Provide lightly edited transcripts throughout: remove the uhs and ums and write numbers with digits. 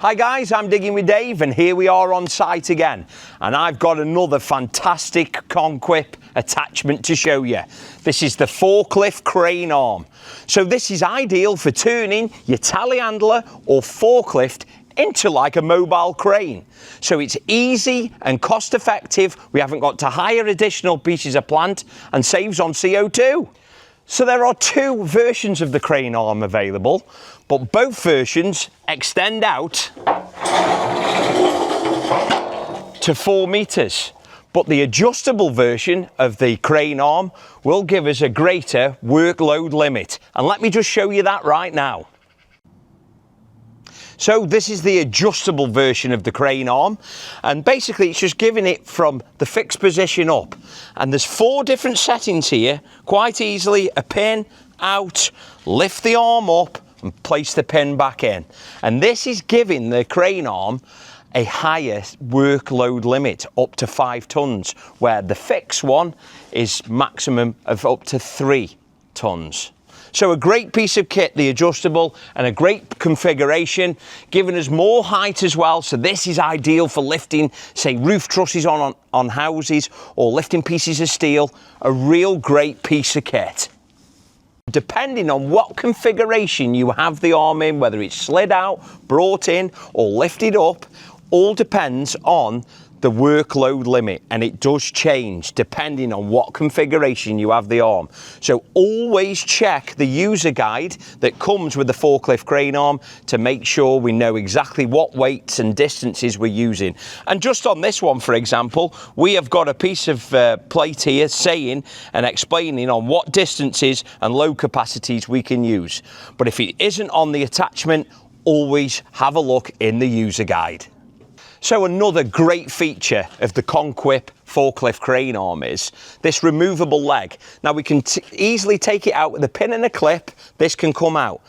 Hi guys, I'm Digging with Dave and here we are on site again. And I've got another fantastic Conquip attachment to show you. This is the Forklift Crane Arm. So this is ideal for turning your telehandler or forklift into like a mobile crane. So it's easy and cost effective. We haven't got to hire additional pieces of plant and saves on CO2. So there are two versions of the crane arm available, but both versions extend out to 4 meters. But the adjustable version of the crane arm will give us a greater workload limit. And let me just show you that right now. So this is the adjustable version of the crane arm, and basically it's just giving it from the fixed position up. And there's 4 different settings here, quite easily: a pin, out, lift the arm up and place the pin back in. And this is giving the crane arm a higher workload limit, up to 5 tons, where the fixed one is maximum of up to 3 tons. So a great piece of kit, the adjustable, and a great configuration, giving us more height as well. So this is ideal for lifting, say, roof trusses on houses or lifting pieces of steel. A real great piece of kit. Depending on what configuration you have the arm in, whether it's slid out, brought in, or lifted up, all depends on the workload limit, and it does change depending on what configuration you have the arm. So always check the user guide that comes with the forklift crane arm to make sure we know exactly what weights and distances we're using. And just on this one, for example, we have got a piece of plate here saying and explaining on what distances and load capacities we can use. But if it isn't on the attachment, always have a look in the user guide. So another great feature of the Conquip forklift crane arm is this removable leg. Now we can easily take it out with a pin and a clip. This can come out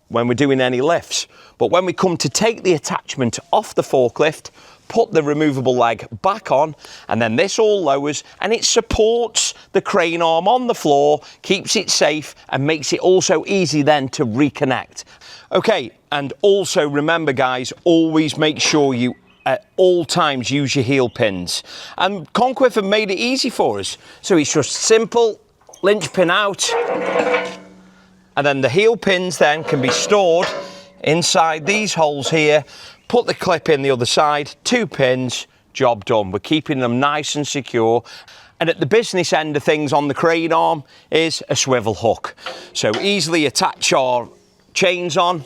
when we're doing any lifts. But when we come to take the attachment off the forklift, put the removable leg back on, and then this all lowers and it supports the crane arm on the floor, keeps it safe, and makes it also easy then to reconnect. Okay, and also remember guys, always make sure you at all times use your heel pins, and Conquip have made it easy for us. So it's just simple linch pin out, and then the heel pins then can be stored inside these holes here. Put the clip in the other side, 2 pins, job done. We're keeping them nice and secure. And at the business end of things on the crane arm is a swivel hook, so easily attach our chains on,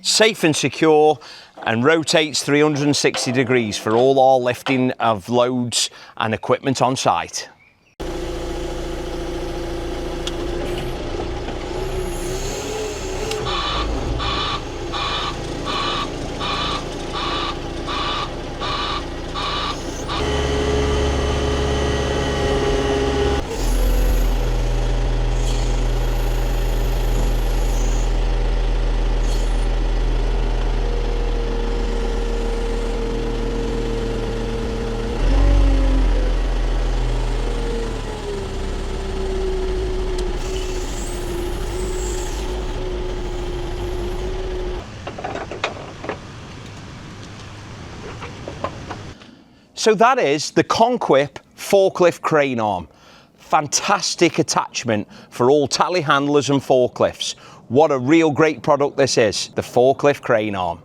safe and secure, and rotates 360 degrees for all our lifting of loads and equipment on site. So that is the Conquip forklift crane arm. Fantastic attachment for all telehandlers and forklifts. What a real great product this is, the forklift crane arm.